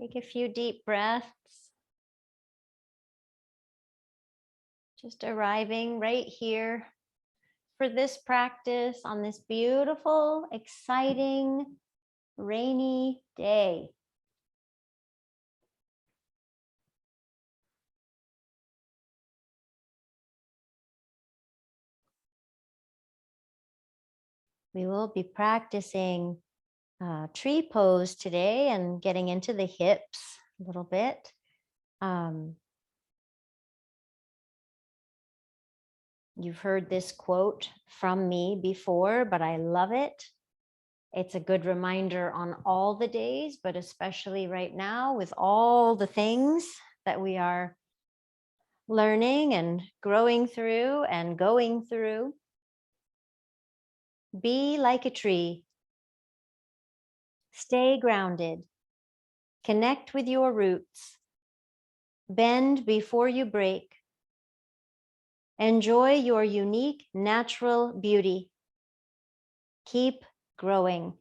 Take a few deep breaths. Just arriving right here for this practice on this beautiful, exciting, rainy day. We will be practicing tree pose today and getting into the hips a little bit. You've heard this quote from me before, but I love it. It's a good reminder on all the days, but especially right now with all the things that we are learning and growing through and going through. Be like a tree. Stay grounded. Connect with your roots. Bend before you break. Enjoy your unique natural beauty. Keep growing.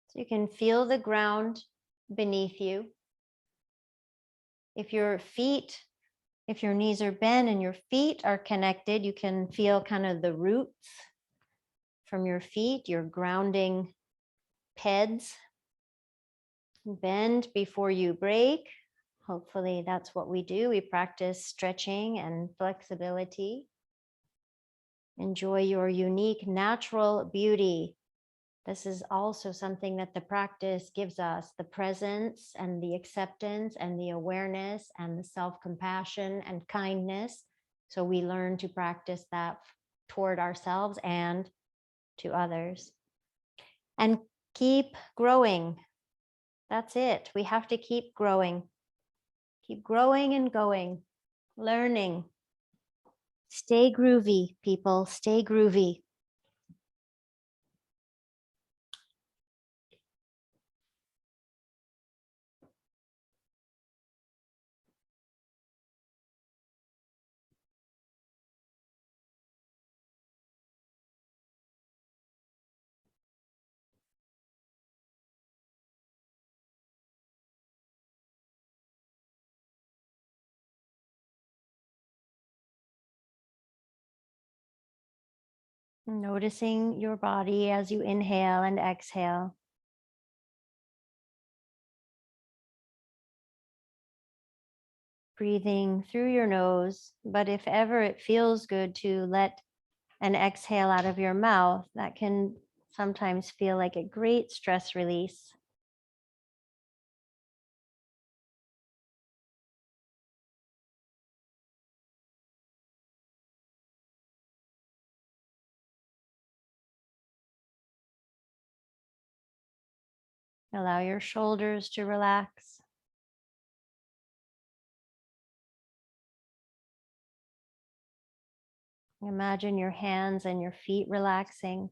So you can feel the ground beneath you. If your knees are bent and your feet are connected, you can feel kind of the roots from your feet, your grounding peds. Bend before you break. Hopefully that's what we do. We practice stretching and flexibility. Enjoy your unique natural beauty. This is also something that the practice gives us, the presence and the acceptance and the awareness and the self-compassion and kindness. So we learn to practice that toward ourselves and to others. And keep growing. That's it. We have to keep growing. Keep growing and going, learning. Stay groovy, people. Stay groovy. Noticing your body as you inhale and exhale. Breathing through your nose, but if ever it feels good to let an exhale out of your mouth, that can sometimes feel like a great stress release. Allow your shoulders to relax. Imagine your hands and your feet relaxing.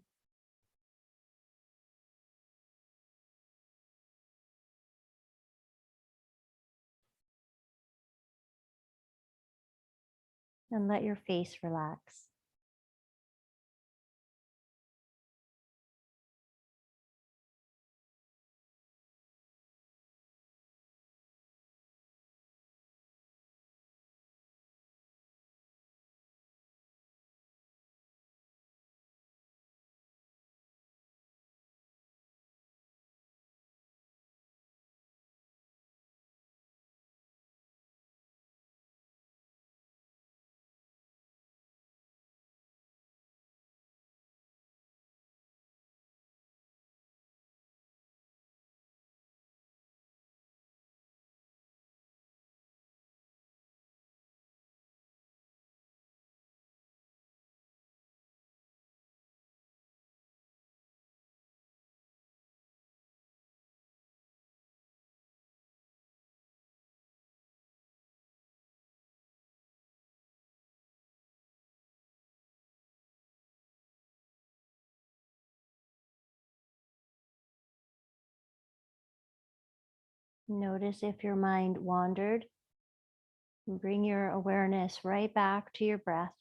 And let your face relax. Notice if your mind wandered. Bring your awareness right back to your breath.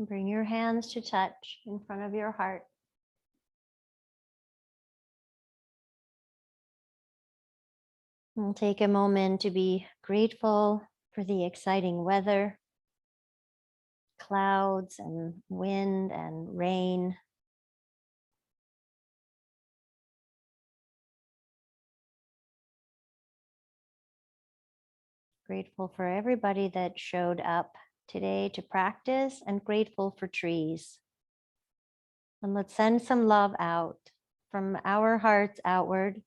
Bring your hands to touch in front of your heart. And take a moment to be grateful for the exciting weather, clouds and wind and rain. Grateful for everybody that showed up today to practice, and grateful for trees. And let's send some love out from our hearts outward.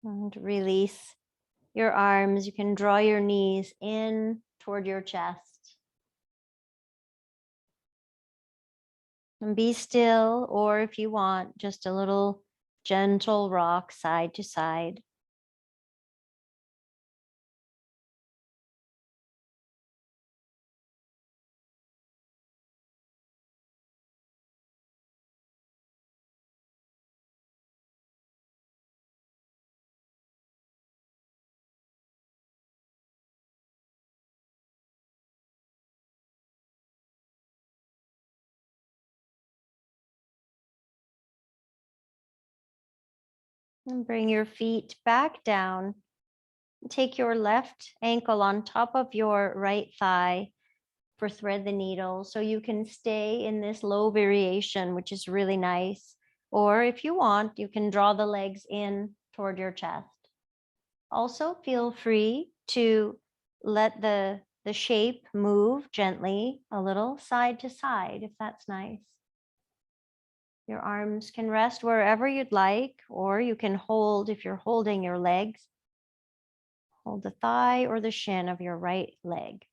And release your arms. You can draw your knees in toward your chest. And be still, or if you want, just a little gentle rock side to side. And bring your feet back down. Take your left ankle on top of your right thigh for thread the needle, so you can stay in this low variation, which is really nice. Or if you want, you can draw the legs in toward your chest. Also, feel free to let the shape move gently a little side to side, if that's nice. Your arms can rest wherever you'd like, or you can hold, if you're holding your legs, hold the thigh or the shin of your right leg.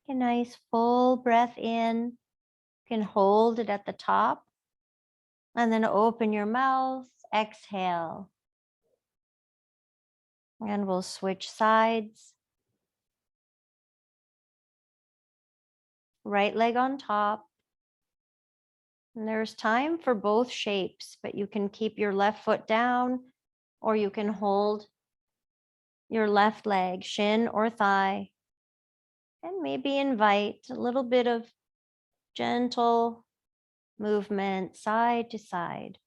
A nice full breath in. You can hold it at the top and then open your mouth, exhale. And we'll switch sides. Right leg on top. And there's time for both shapes, but you can keep your left foot down, or you can hold your left leg, shin or thigh, and maybe invite a little bit of gentle movement side to side.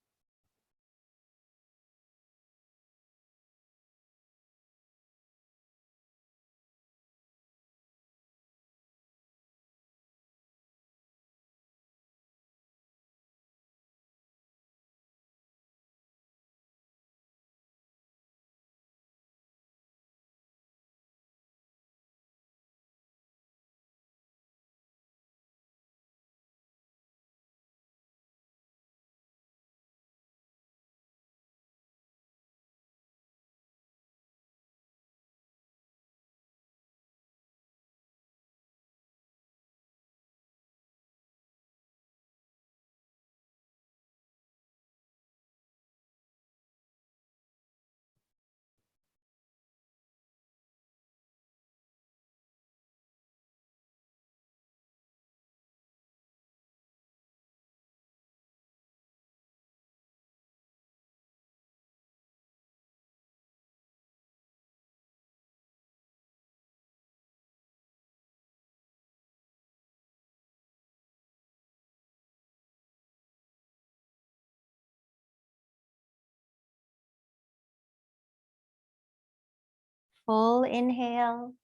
Full inhale,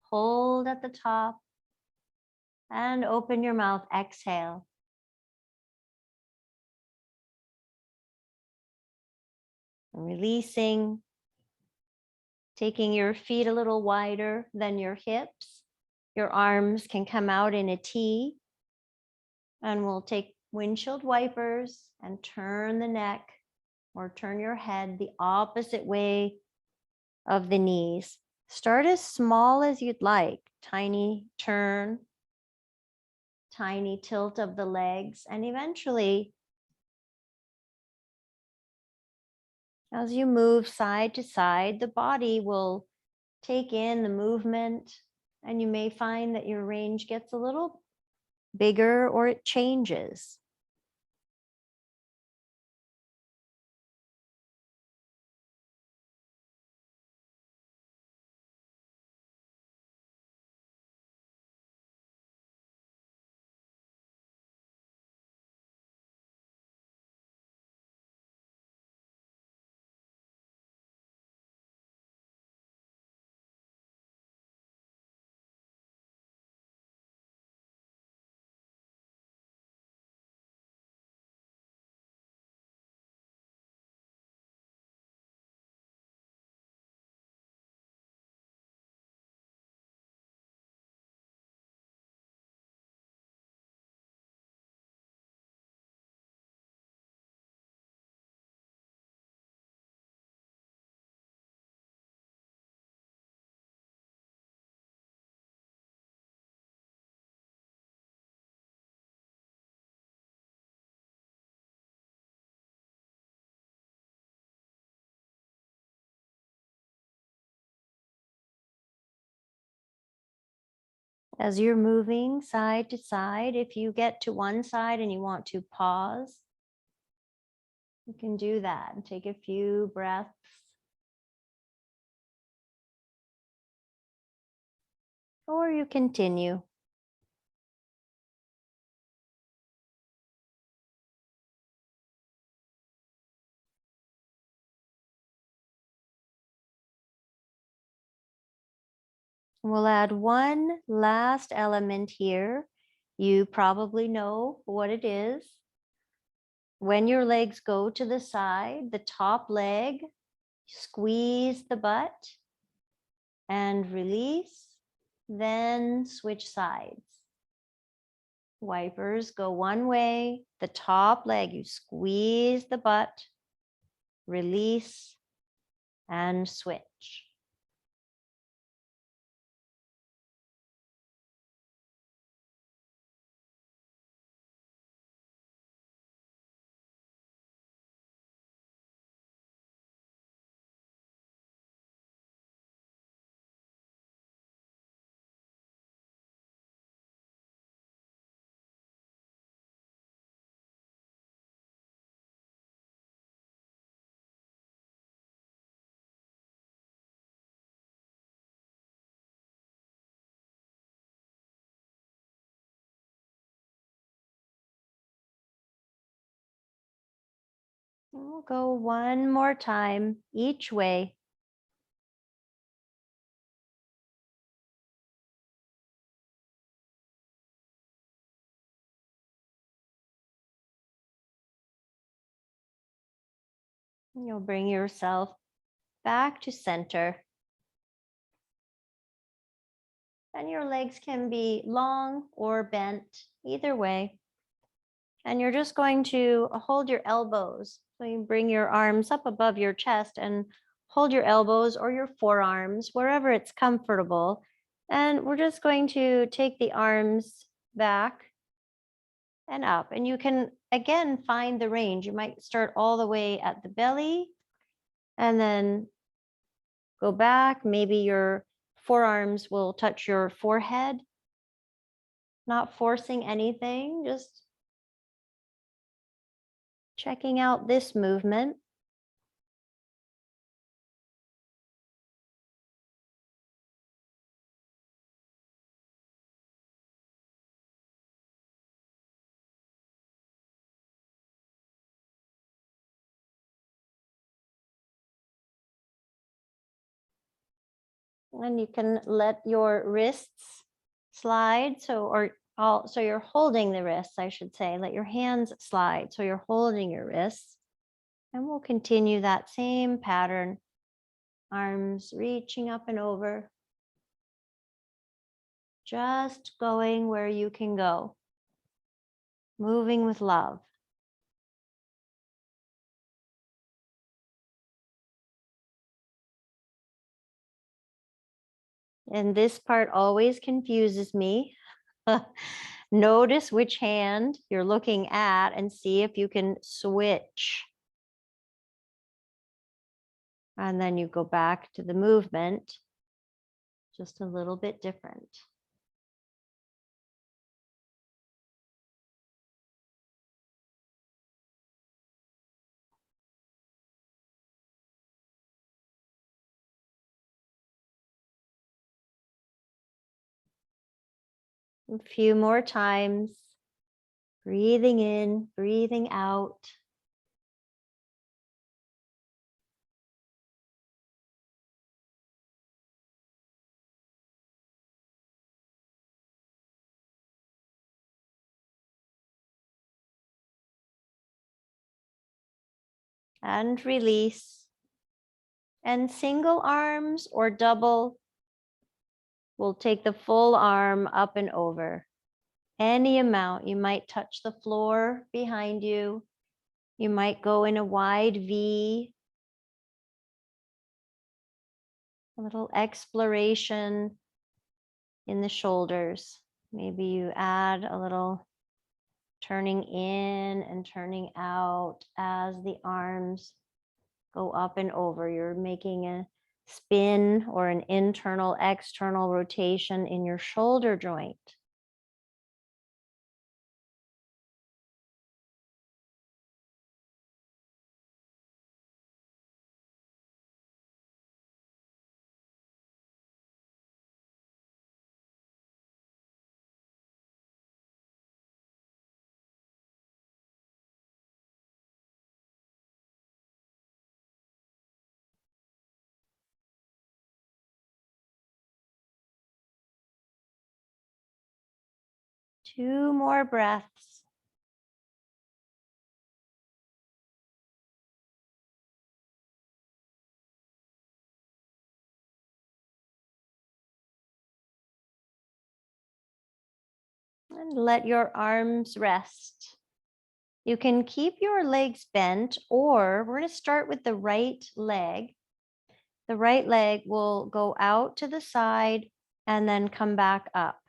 hold at the top, and open your mouth, exhale. Releasing, taking your feet a little wider than your hips. Your arms can come out in a T, and we'll take windshield wipers and turn the neck or turn your head the opposite way of the knees. Start as small as you'd like. Tiny turn, tiny tilt of the legs, and eventually, as you move side to side, the body will take in the movement, and you may find that your range gets a little bigger or it changes. As you're moving side to side, if you get to one side and you want to pause, you can do that and take a few breaths. Or you continue. We'll add one last element here. You probably know what it is. When your legs go to the side, the top leg, squeeze the butt and release, then switch sides. Wipers go one way, the top leg, you squeeze the butt, release, and switch. And we'll go one more time each way. You'll bring yourself back to center. And your legs can be long or bent, either way. And you're just going to hold your elbows. So you bring your arms up above your chest and hold your elbows or your forearms, wherever it's comfortable. And we're just going to take the arms back and up. And you can, again, find the range. You might start all the way at the belly and then go back. Maybe your forearms will touch your forehead. Not forcing anything, just checking out this movement. And you can let your wrists slide. So you're holding the wrists, I should say. Let your hands slide. So you're holding your wrists. And we'll continue that same pattern. Arms reaching up and over. Just going where you can go. Moving with love. And this part always confuses me. Notice which hand you're looking at and see if you can switch. And then you go back to the movement, just a little bit different. A few more times. Breathing in, breathing out. And release. And single arms or double, we'll take the full arm up and over. Any amount. You might touch the floor behind you. You might go in a wide V. A little exploration in the shoulders. Maybe you add a little turning in and turning out as the arms go up and over. You're making a spin or an internal, external rotation in your shoulder joint. Two more breaths. And let your arms rest. You can keep your legs bent, or we're going to start with the right leg. The right leg will go out to the side and then come back up.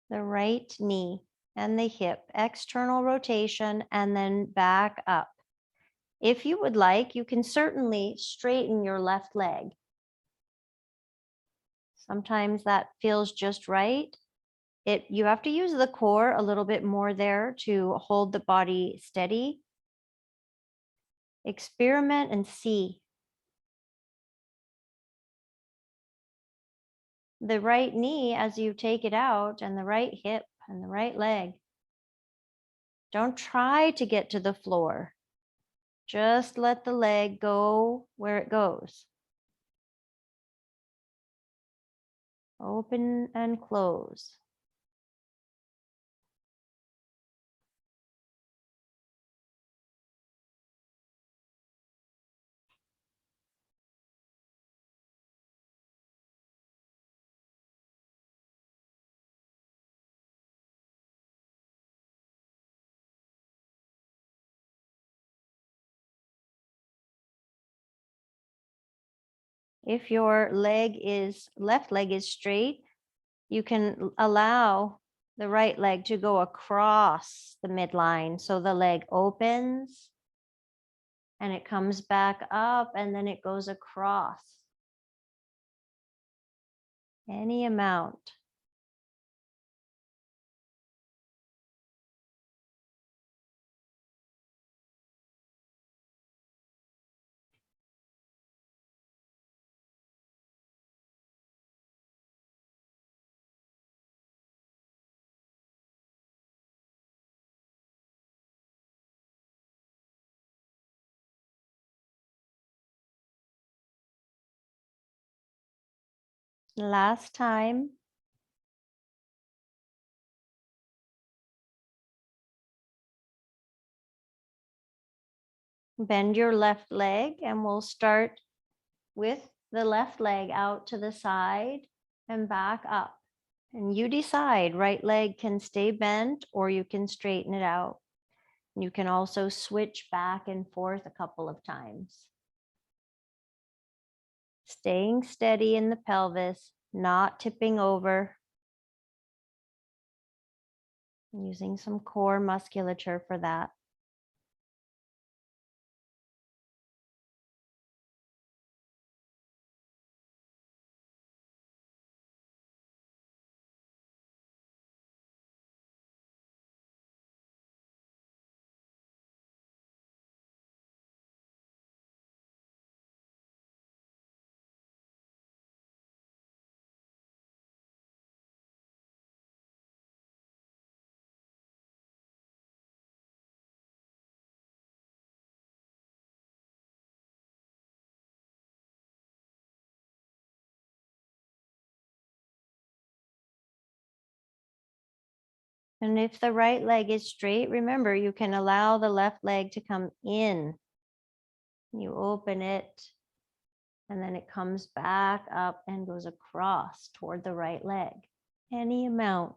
The right knee and the hip, external rotation, and then back up. If you would like, you can certainly straighten your left leg. Sometimes that feels just right. You have to use the core a little bit more there to hold the body steady. Experiment and see. The right knee as you take it out, and the right hip and the right leg. Don't try to get to the floor. Just let the leg go where it goes. Open and close. If your left leg is straight, you can allow the right leg to go across the midline. So the leg opens and it comes back up and then it goes across. Any amount. Last time. Bend your left leg and we'll start with the left leg out to the side and back up. And you decide, right leg can stay bent or you can straighten it out. You can also switch back and forth a couple of times. Staying steady in the pelvis, not tipping over. Using some core musculature for that. And if the right leg is straight, remember you can allow the left leg to come in. You open it and then it comes back up and goes across toward the right leg. Any amount.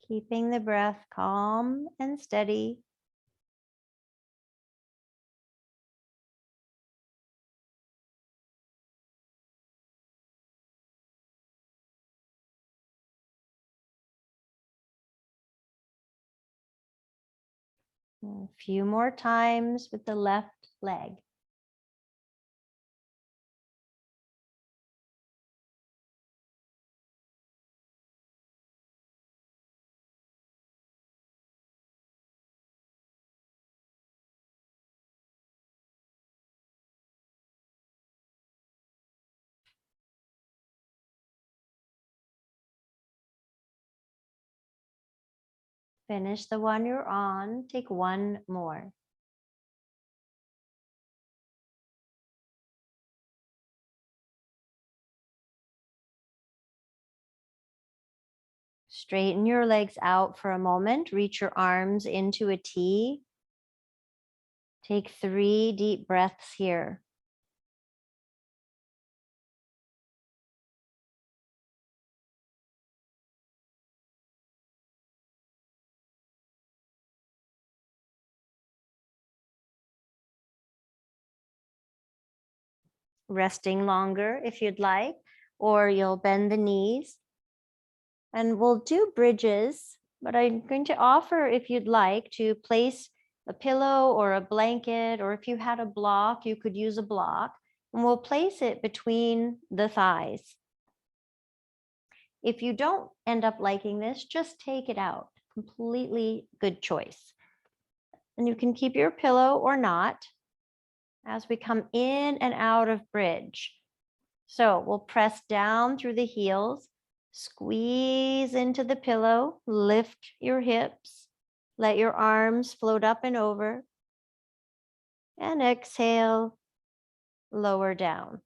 Keeping the breath calm and steady. A few more times with the left leg. Finish the one you're on. Take one more. Straighten your legs out for a moment. Reach your arms into a T. Take 3 deep breaths here. Resting longer if you'd like, or you'll bend the knees. And we'll do bridges, but I'm going to offer, if you'd like, to place a pillow or a blanket, or if you had a block, you could use a block, and we'll place it between the thighs. If you don't end up liking this, just take it out. Completely good choice. And you can keep your pillow or not as we come in and out of bridge. So we'll press down through the heels, squeeze into the pillow, lift your hips, let your arms float up and over, and exhale, lower down.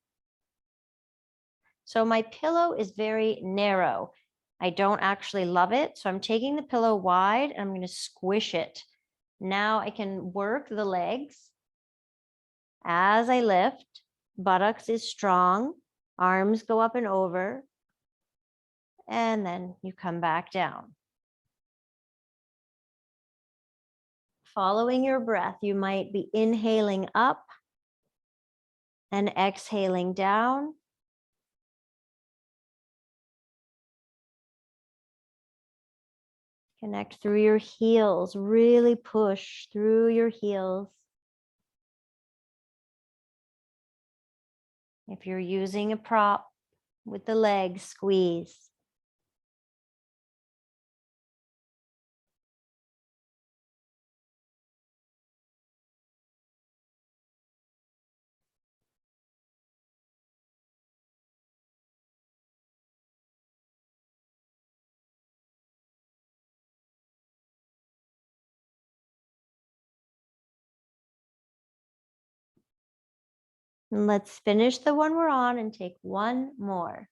So my pillow is very narrow. I don't actually love it, so I'm taking the pillow wide and I'm going to squish it. Now I can work the legs as I lift. Buttocks is strong, arms go up and over, and then you come back down. Following your breath, you might be inhaling up and exhaling down. Connect through your heels, really push through your heels. If you're using a prop with the legs, squeeze. And let's finish the one we're on and take one more.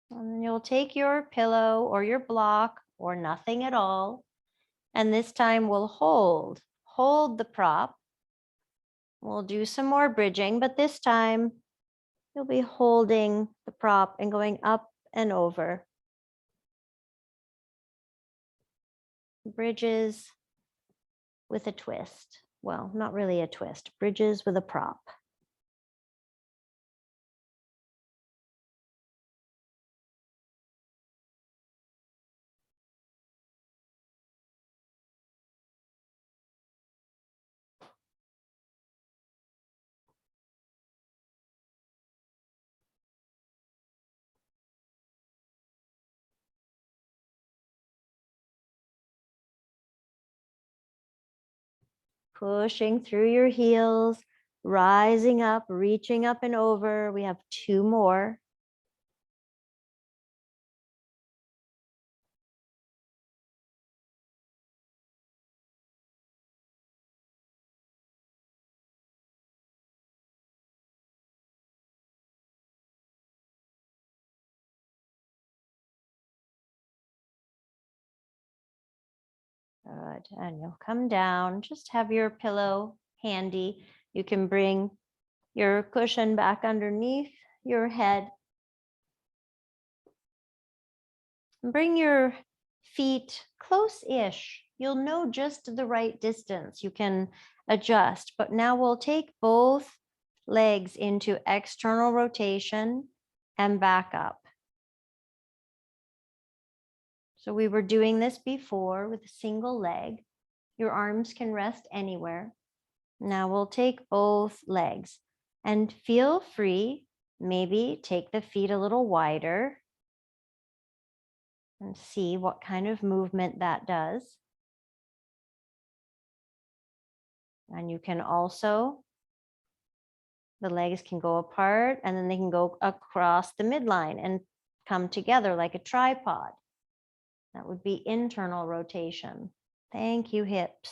And then you'll take your pillow or your block or nothing at all. And this time we'll hold the prop. We'll do some more bridging, but this time you'll be holding the prop and going up and over. Bridges with a twist. Well, not really a twist, bridges with a prop. Pushing through your heels, rising up, reaching up and over. We have two more. Good. And you'll come down, just have your pillow handy. You can bring your cushion back underneath your head. Bring your feet close-ish. You'll know just the right distance. You can adjust, but now we'll take both legs into external rotation and back up. So we were doing this before with a single leg. Your arms can rest anywhere. Now we'll take both legs and feel free. Maybe take the feet a little wider and see what kind of movement that does. And you can also, the legs can go apart and then they can go across the midline and come together like a tripod. That would be internal rotation. Thank you, hips.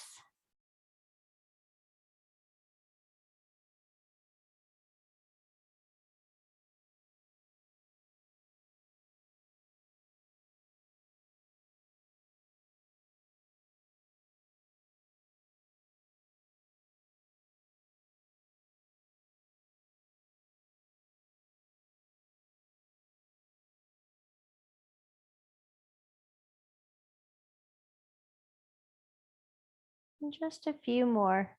And just a few more.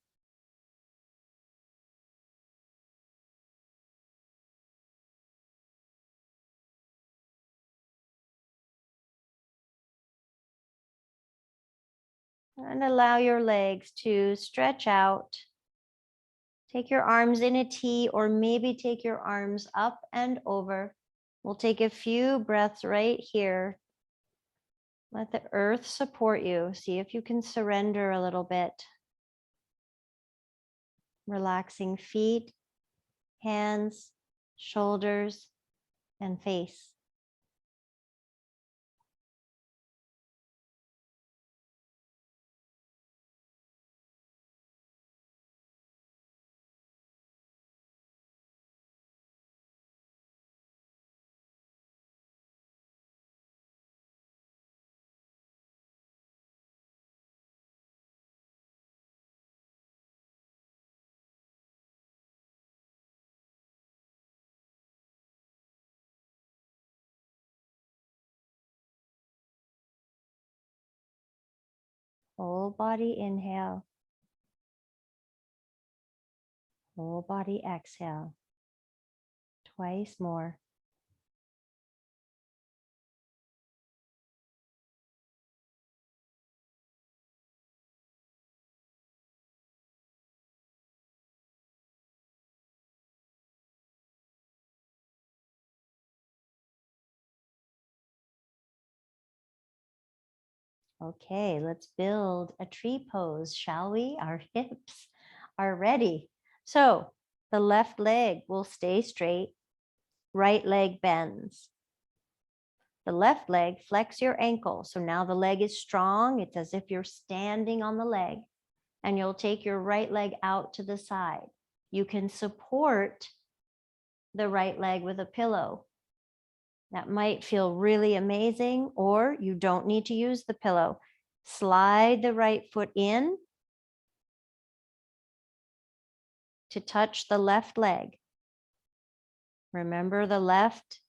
And allow your legs to stretch out. Take your arms in a T, or maybe take your arms up and over. We'll take a few breaths right here. Let the earth support you. See if you can surrender a little bit. Relaxing feet, hands, shoulders, and face. Whole body inhale. Whole body exhale. Twice more. Okay, let's build a tree pose, shall we? Our hips are ready. So the left leg will stay straight, right leg bends. the left leg, flex your ankle. So now the leg is strong. It's as if you're standing on the leg, and you'll take your right leg out to the side. You can support the right leg with a pillow. That might feel really amazing, or you don't need to use the pillow. Slide the right foot in to touch the left leg. Remember the left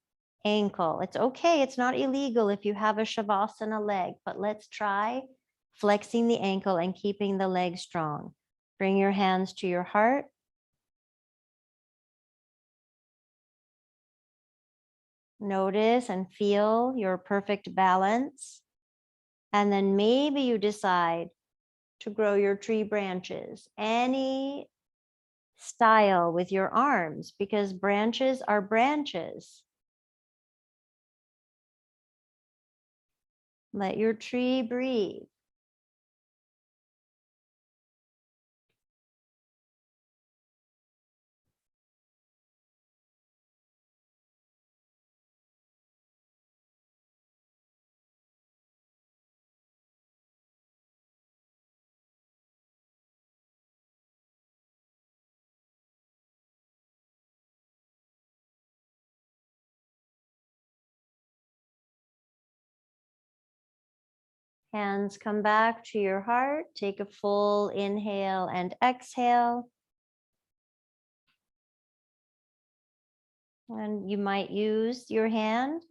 ankle. It's okay. It's not illegal if you have a Shavasana leg, but let's try flexing the ankle and keeping the leg strong. Bring your hands to your heart. Notice and feel your perfect balance. And then maybe you decide to grow your tree branches, any style with your arms, because branches are branches. Let your tree breathe. Hands come back to your heart. Take a full inhale and exhale. And you might use your hand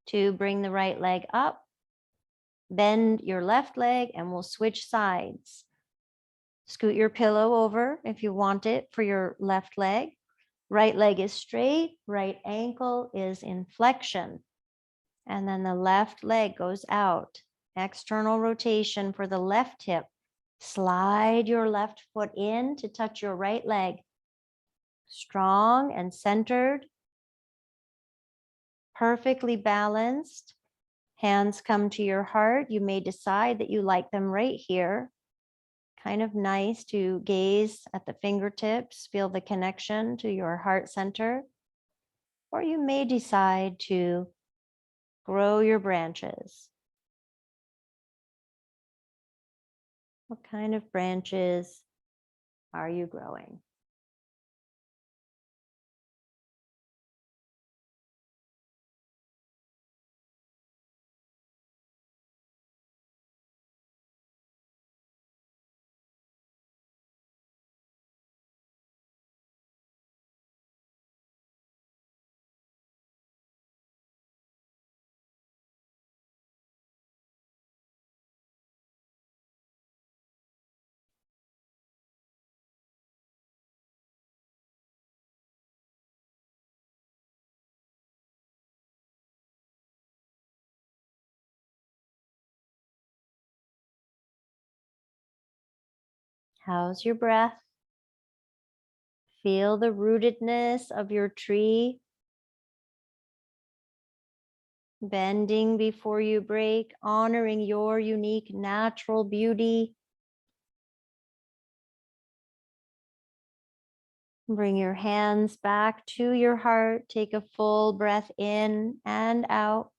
to bring the right leg up. Bend your left leg and we'll switch sides. Scoot your pillow over if you want it for your left leg. Right leg is straight, right ankle is in flexion. And then the left leg goes out. External rotation for the left hip. Slide your left foot in to touch your right leg. Strong and centered. Perfectly balanced. Hands come to your heart. You may decide that you like them right here. Kind of nice to gaze at the fingertips, feel the connection to your heart center. Or you may decide to grow your branches. What kind of branches are you growing? How's your breath? Feel the rootedness of your tree. Bending before you break, honoring your unique natural beauty. Bring your hands back to your heart. Take a full breath in and out.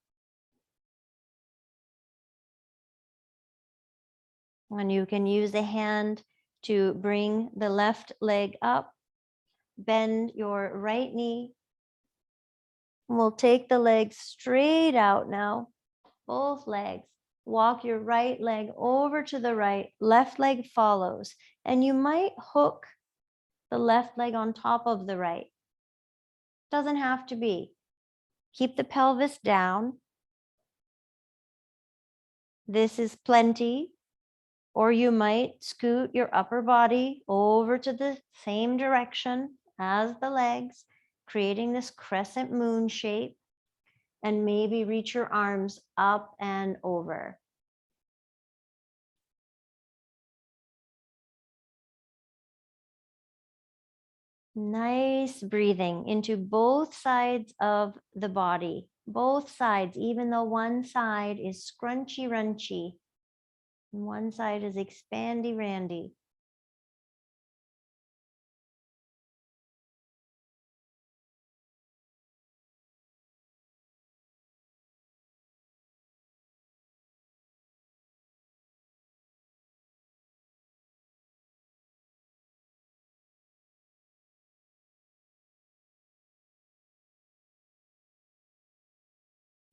And you can use a hand to bring the left leg up. Bend your right knee. We'll take the legs straight out now. Both legs. Walk your right leg over to the right. Left leg follows. And you might hook the left leg on top of the right. Doesn't have to be. Keep the pelvis down. This is plenty. Or you might scoot your upper body over to the same direction as the legs, creating this crescent moon shape, and maybe reach your arms up and over. Nice breathing into both sides of the body, both sides, even though one side is scrunchy runchy. One side is expandy randy.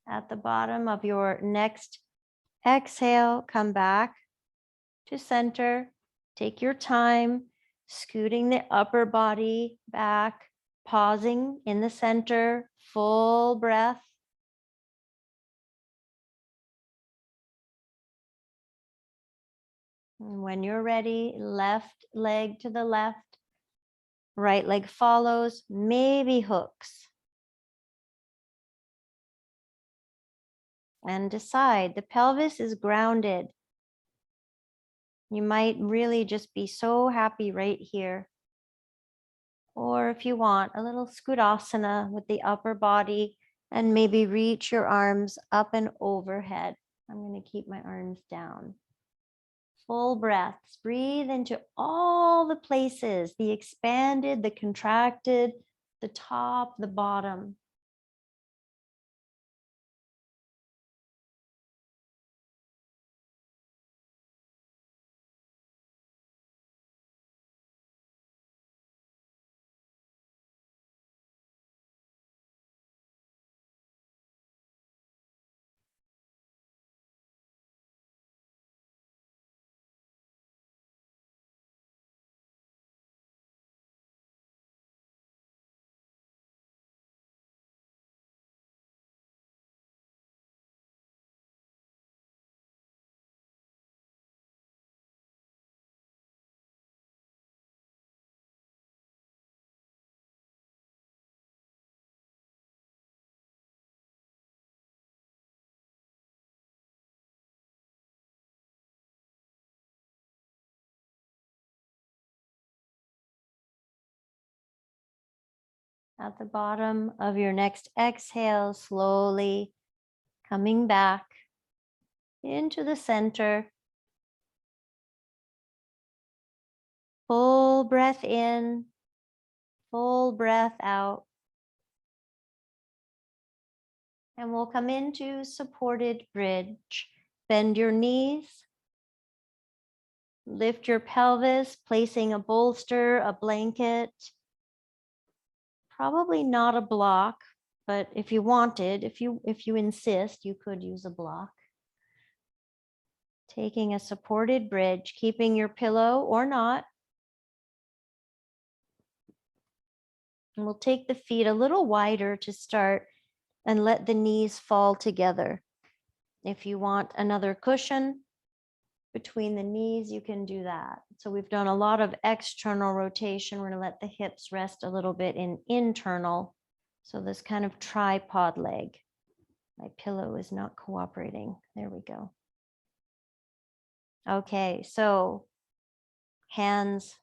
At the bottom of your next exhale, come back to center. Take your time, scooting the upper body back, pausing in the center, full breath. And when you're ready, left leg to the left, right leg follows, maybe hooks. And decide the pelvis is grounded. You might really just be so happy right here. Or if you want, a little Skodasana with the upper body and maybe reach your arms up and overhead. I'm going to keep my arms down. Full breaths. Breathe into all the places, the expanded, the contracted, the top, the bottom. At the bottom of your next exhale, slowly coming back into the center. Full breath in, full breath out. And we'll come into supported bridge. Bend your knees. Lift your pelvis, placing a bolster, a blanket. Probably not a block, but if you wanted, if you insist, you could use a block. Taking a supported bridge, keeping your pillow or not. And we'll take the feet a little wider to start and let the knees fall together. If you want another cushion between the knees, you can do that. So we've done a lot of external rotation. We're going to let the hips rest a little bit in internal. So this kind of tripod leg. My pillow is not cooperating. There we go. Okay, so hands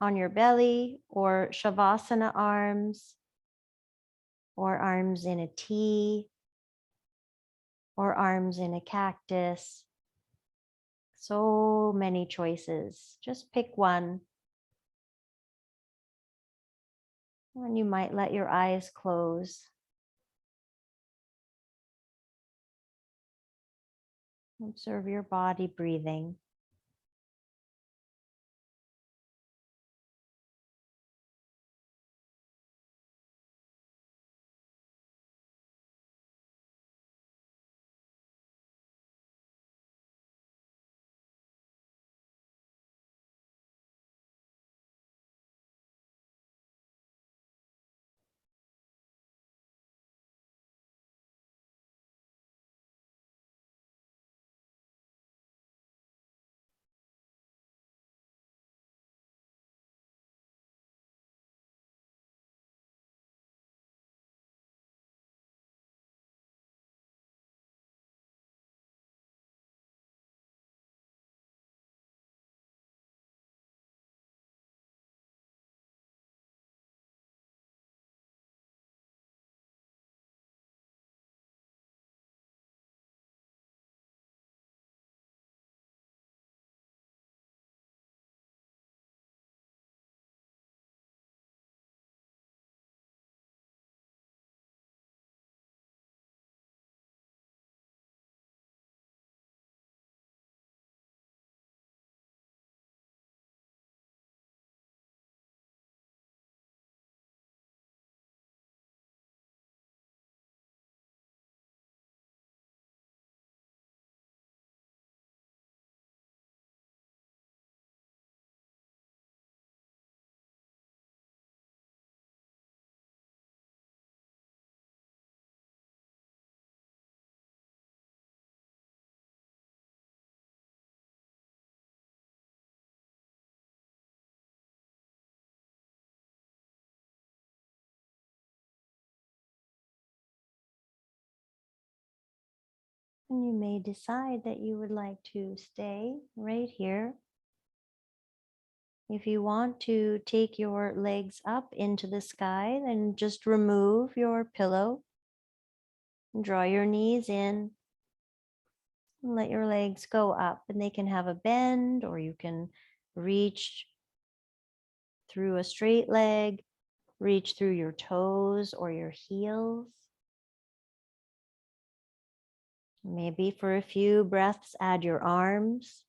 on your belly or Shavasana arms, or arms in a T, or arms in a cactus. So many choices. Just pick one. And you might let your eyes close. Observe your body breathing. And you may decide that you would like to stay right here. If you want to take your legs up into the sky, then just remove your pillow. Draw your knees in. And let your legs go up, and they can have a bend, or you can reach through a straight leg, reach through your toes or your heels. Maybe for a few breaths, add your arms.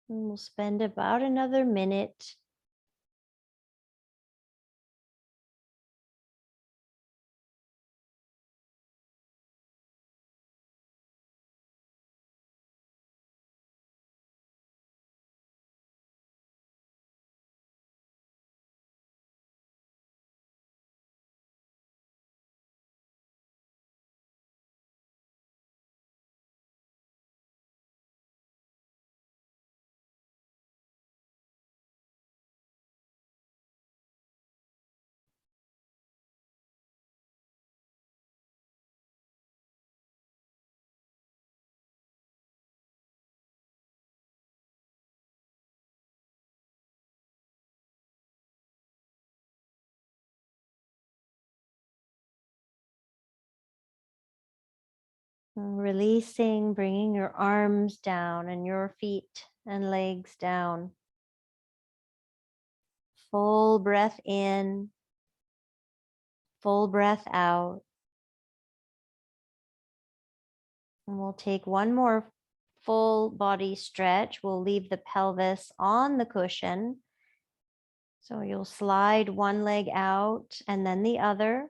And we'll spend about another minute releasing, bringing your arms down and your feet and legs down. Full breath in, full breath out. And we'll take one more full body stretch. We'll leave the pelvis on the cushion. So you'll slide one leg out and then the other.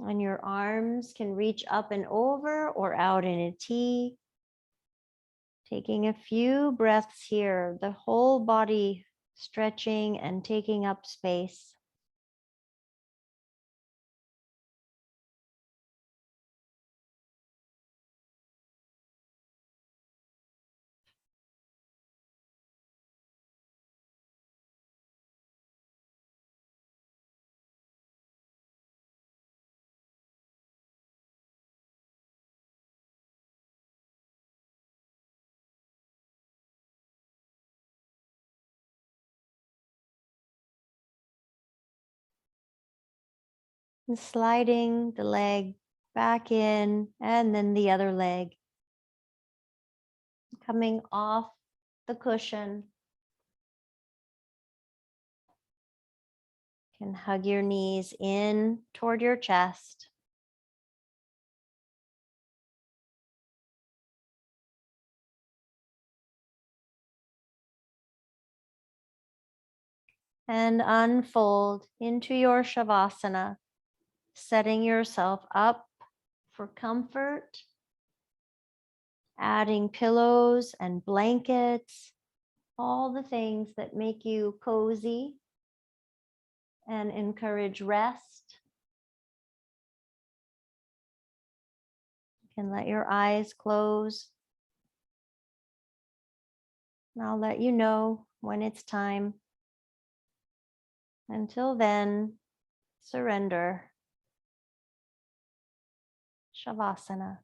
And your arms can reach up and over or out in a T. Taking a few breaths here, the whole body stretching and taking up space. And sliding the leg back in and then the other leg. Coming off the cushion. You can hug your knees in toward your chest. And unfold into your Shavasana, setting yourself up for comfort, adding pillows and blankets, all the things that make you cozy and encourage rest. You can let your eyes close. And I'll let you know when it's time. Until then, surrender. Shavasana.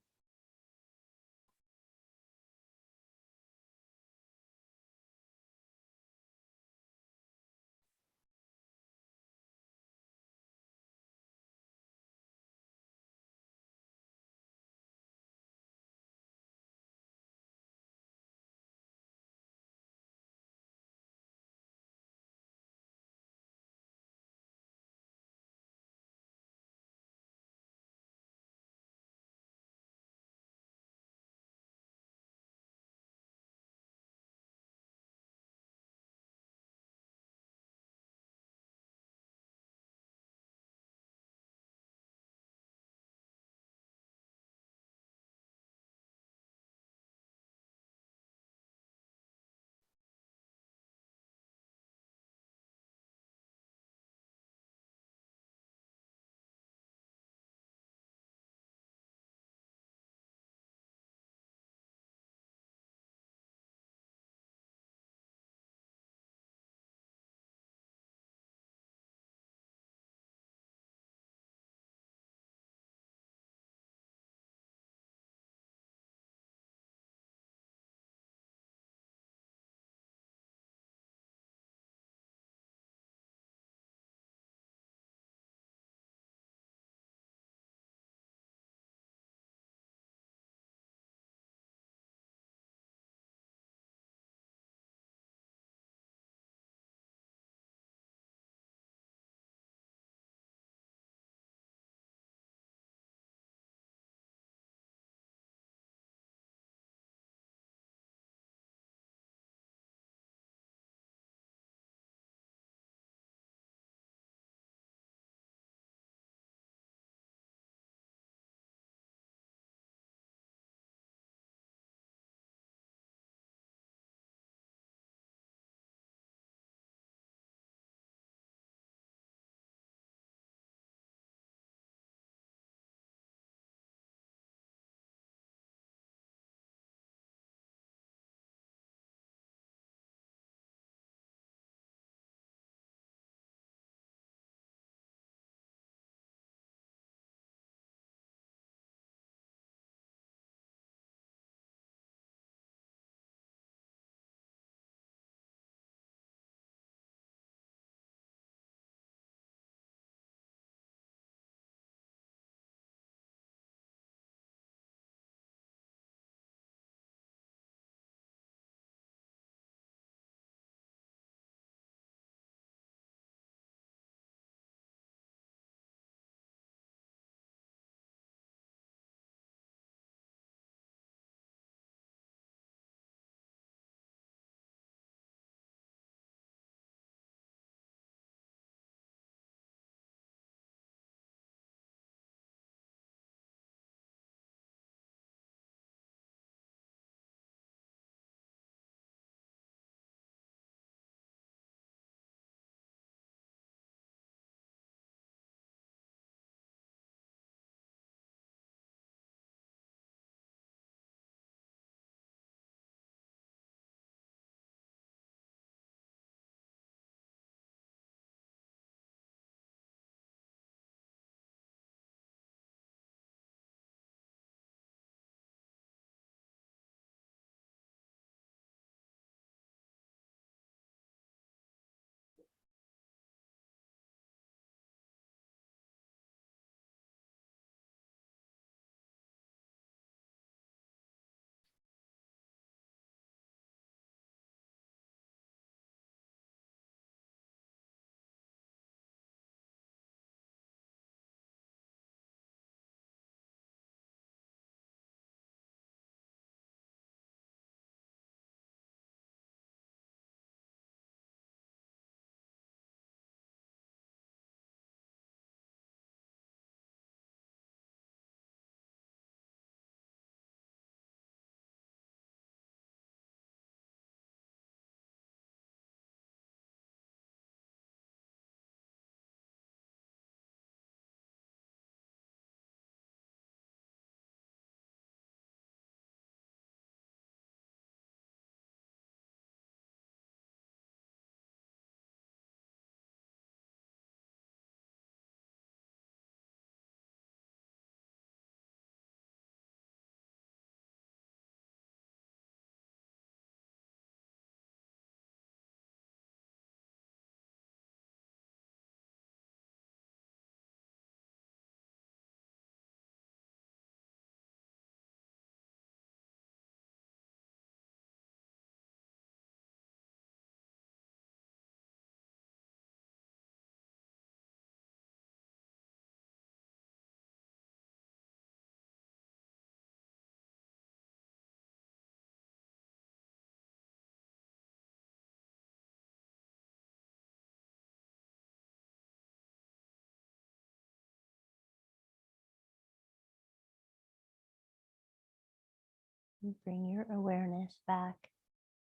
And bring your awareness back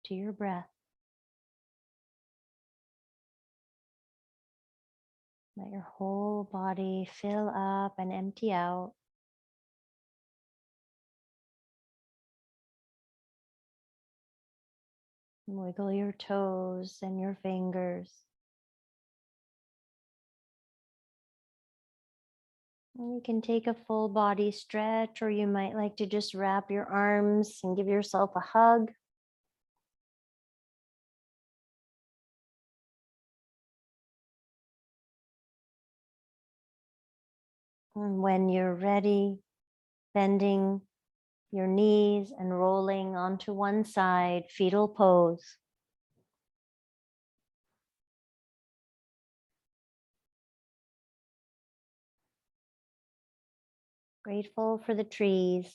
to your breath. Let your whole body fill up and empty out. Wiggle your toes and your fingers. And you can take a full body stretch, or you might like to just wrap your arms and give yourself a hug. And when you're ready, bending your knees and rolling onto one side, fetal pose. Grateful for the trees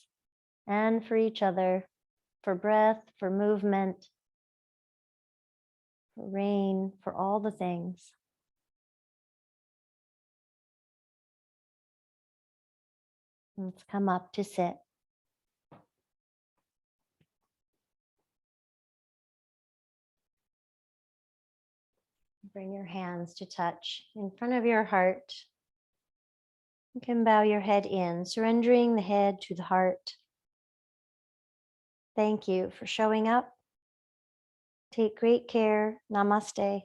and for each other, for breath, for movement, for rain, for all the things. Let's come up to sit. Bring your hands to touch in front of your heart. You can bow your head in, surrendering the head to the heart. Thank you for showing up. Take great care. Namaste.